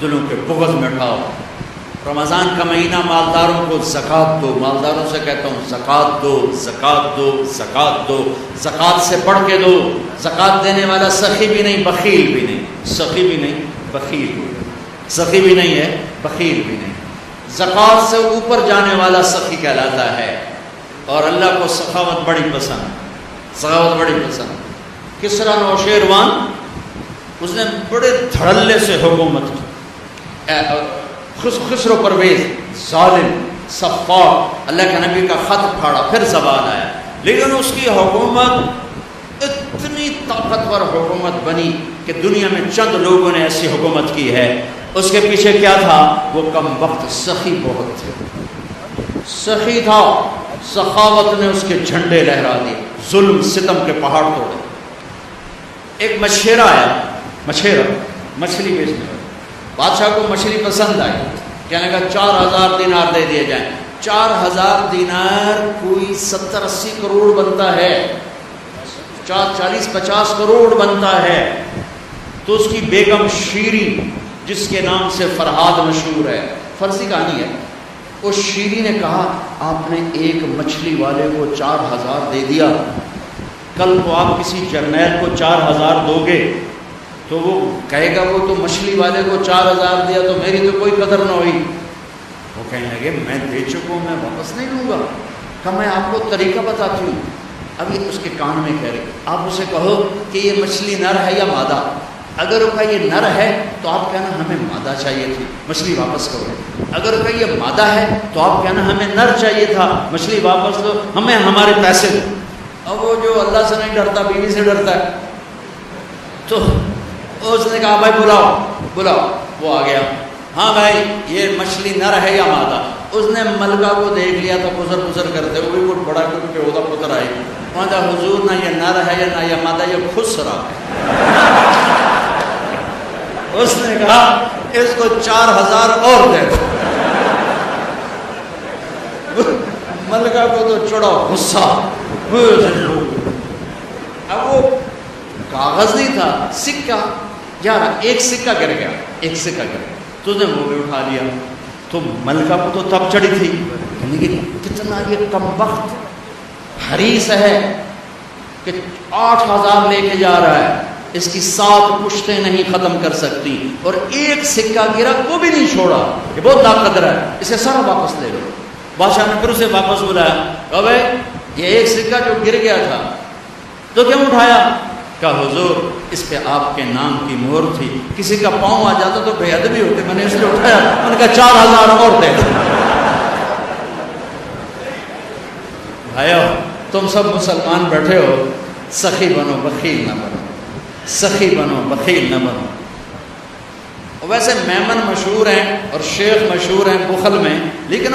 دلوں کے بغض مٹاؤ۔ رمضان کا مہینہ مالداروں کو زکوٰۃ دو، مالداروں سے کہتا ہوں زکوٰۃ دو، زکوٰۃ دو، زکوٰۃ دو، زکوٰۃ سے بڑھ کے دو۔ زکوٰۃ دینے والا سخی بھی نہیں بخیل بھی نہیں، سخی بھی نہیں بخیل بھی نہیں، سخی بھی نہیں ہے بخیل بھی نہیں، زکوٰۃ سے اوپر جانے والا سخی کہلاتا ہے۔ اور اللہ کو سخاوت بڑی پسند، سخاوت بڑی پسند۔ کسریٰ نوشیروان اس نے بڑے دھڑلے سے حکومت کی، خسرو پرویز ظالم سفاک، اللہ کے نبی کا خط پھاڑا، پھر زوال آیا، لیکن اس کی حکومت اتنی طاقتور حکومت بنی کہ دنیا میں چند لوگوں نے ایسی حکومت کی ہے۔ اس کے پیچھے کیا تھا؟ وہ کم وقت سخی بہت تھے، سخی تھا، سخاوت نے اس کے جھنڈے لہرا دیے، ظلم ستم کے پہاڑ توڑے۔ ایک مچھیرا آیا، مچھیرا مچھلی بیچنے والا، بادشاہ کو مچھلی پسند آئی، کہنے کا 4000 دینار دے دیے جائیں۔ 4000 دینار کوئی 70-80 کروڑ بنتا ہے، 40-50 کروڑ بنتا ہے۔ تو اس کی بیگم شیریں، جس کے نام سے فرہاد مشہور ہے، فرضی کہانی ہے، اس شیریں نے کہا آپ نے ایک مچھلی والے کو 4000 دے دیا، کل کو آپ کسی جرنیل کو 4000 دو گے تو وہ کہے گا وہ تو مچھلی والے کو 4000 دیا تو میری تو کوئی قدر نہ ہوئی۔ وہ کہنے لگے میں دے چکا ہوں، میں واپس نہیں لوں گا۔ کہ میں آپ کو طریقہ بتاتی ہوں۔ ابھی اس کے کان میں کہہ رہے آپ اسے کہو کہ یہ مچھلی نر ہے یا مادہ، اگر وہ کہا یہ نر ہے تو آپ کہنا ہمیں مادہ چاہیے تھی، مچھلی واپس کرو۔ اگر وہ کہا یہ مادہ ہے تو آپ کہنا ہمیں نر چاہیے تھا، مچھلی واپس دو، ہمیں ہمارے پیسے دو۔ اب وہ جو اللہ سے نہیں ڈرتا بیوی سے ڈرتا ہے، تو اس نے کہا بھائی بلاؤ بلاؤ۔ وہ آ گیا، ہاں بھائی یہ مچھلی نر ہے یا مادہ؟ اس نے ملکہ کو دیکھ لیا تھا گزر کرتے ہوئے، وہ بڑا کیونکہ ہوتا پتر آئی، وہاں تھا حضور نہ یہ نر ہے یا نہ یہ مادہ، یہ خسرا ہے۔ اس نے کہا اس کو 4000 اور دے دو۔ ملکہ کو تو چڑھا غصہ، اب وہ کاغذ نہیں تھا، سکہ یار، ایک سکہ گر گیا، ایک سکہ گر گیا، تو نے وہ بھی اٹھا لیا۔ تو ملکہ کو تو تب چڑھی تھی، لیکن کتنا یہ کمبخت حریص ہے کہ 8000 لے کے جا رہا ہے، اس کی 7 پشتیں نہیں ختم کر سکتی، اور ایک سکہ گرا وہ بھی نہیں چھوڑا، یہ بہت طاقتور ہے، اسے سارا واپس لے لو۔ بادشاہ نے پھر اسے واپس بلایا، کہا بھائی یہ ایک سکہ جو گر گیا تھا تو کیوں اٹھایا؟ کہا حضور اس پہ آپ کے نام کی مہر تھی، کسی کا پاؤں آ جاتا تو بے ادبی ہوتے، میں نے اس لیے اٹھایا۔ میں نے کہا 4000 اور دے۔ بھائیو تم سب مسلمان بیٹھے ہو، سخی بنو بخیل نہ بنو، سخی بنو بخیل نہ بنو۔ ویسے میمن مشہور ہیں اور شیخ مشہور ہیں بخل میں، لیکن